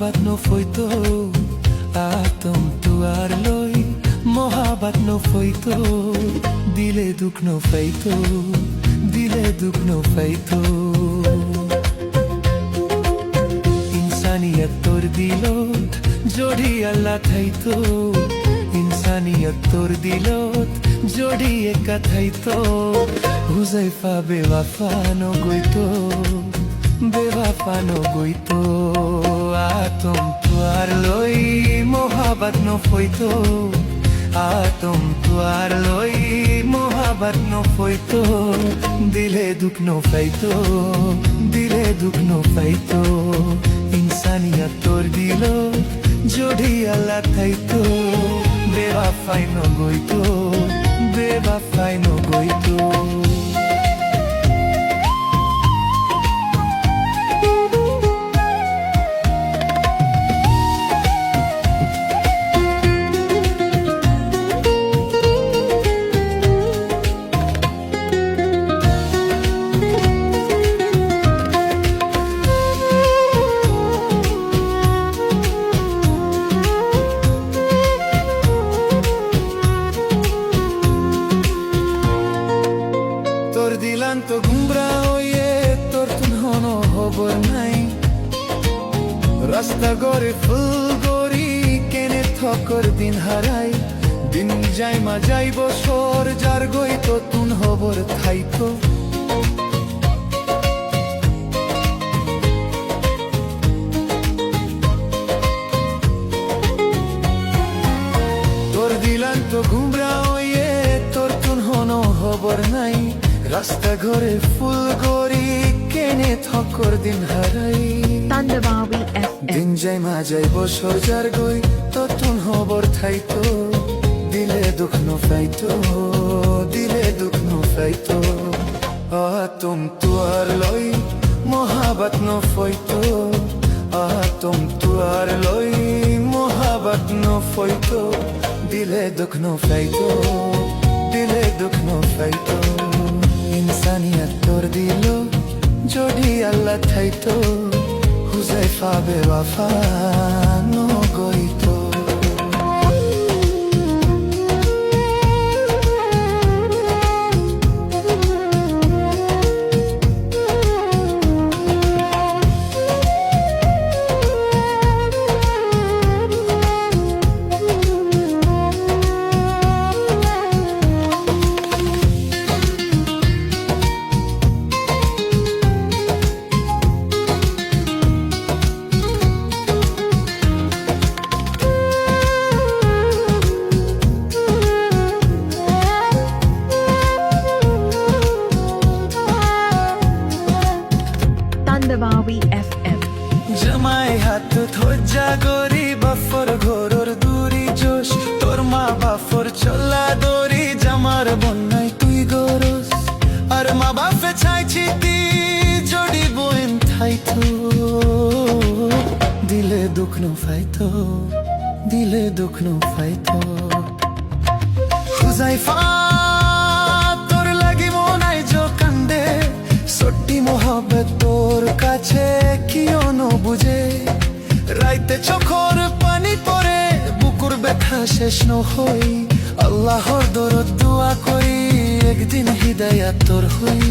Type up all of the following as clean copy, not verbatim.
Mohabat no foito atom tuar loi Mohabat no foito dile duk no feito dile duk no feito इंसानियत तोर दिलोत जोड़ी अल्लाह थाइतो इंसानियत तोर दिलोत जोड़ी एक थाइतो हुजैफा बेवफा नो गोइतो बेवफा नो गोइतो आतम तुआर लोई मोहब्बत नो फोइतो आतम तुआर लोई मोहब्बत नो फोइतो दिले दुख नो feito दिले दुख नो feito इंसानियत तोर दिलो जोड़ी अल्लाह थाइतो बेवफाई नो गोइतो बेवफाई no गोइतो Dilanto gumbra oye tortun hono hobor nai Rasta gore full gori kene thokor din harai Din jai ma jai boshor jar goi to tun hobor thaito Tor dilanto gumbra oye tortun hono hobor nai রাস্তা ঘরে ফুল গরি কেনে থকর দিন হারাই তান্ডবাবি FM দিন যাই মা যাই বছর যার গই ততুন হবর থাইতো দিলে দুখ নো ফাইতো দিলে দুখ নো ফাইতো আতম তুয়ার লই মোহাবত নো ফইতো আতম তুয়ার লই মোহাবত নো ফইতো দিলে দুখ নো ফাইতো দিলে দুখ নো ফাইতো इंसानियत तोर दिलो जोड़ी अल्लाह थाइतो हुजैफा बेवफा नो गोइतो তান্ডবাবি FM জমাই হাত থজ্জা গরি বাফর ঘোরর দূরি জোশ তোর মা বাফর চলা দরি জামার বন্যাই তুই গরস আর মা বাপে ছাইছি তি জড়ি বইন থাইতো দিলে দুখ নো ফাইতো দিলে দুখ নো ফাইতো হুজাইফা তোর লাগি মনাই জো কান্দে সট্টি মোহব্বত তোর কাছে কিও নো বুঝে রাইতে চোখর পানি পরে বুকুর ব্যথা শেষ ন হই আল্লাহর দরদ দোয়া করি একদিন হিদায়াত তোর হই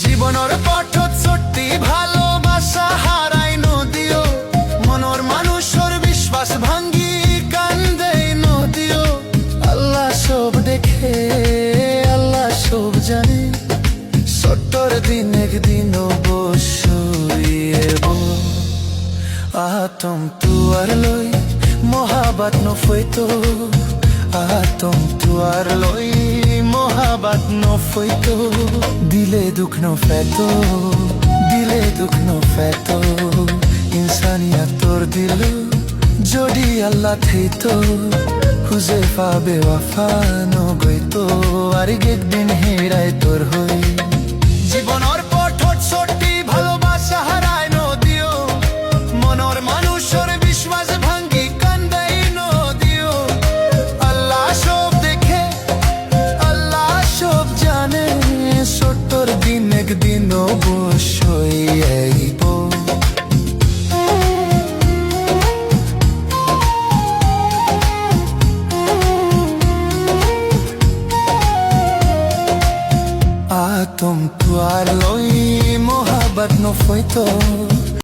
জীবনের পথত সত্যি ভালোবাসা হারাই নদিও মনর মানুষের বিশ্বাস ভাঙ্গি কান্দে নদিও আল্লাহ সব দেখে আল্লাহ সব জানে সত্তর দিন একদিন অবশ্যই আতম তুয়ার লই মোহাবত নো ফইতো আতম তুয়ার লই মোহাবত নো ফইতো দিলে দুখ নো ফেতো দিলে দুখ নো ফেতো ইনসানিয়ত তোর দিল जोड़ी अल्लाह थाइतो हुजैफा बेवफा नो गोइतो আর একদিন হেরাই তোর হই জীবনের পথত সত্যি ভালোবাসা হারায় নদিও মনর মানুষের বিশ্বাস ভাঙ্গি কান্দাই নদিও আল্লাহ সব দেখে আল্লাহ সব জানে সত্তর দিন একদিন অবশ্যই আইব तुम तुआर लोई मोहब्बत नो foi to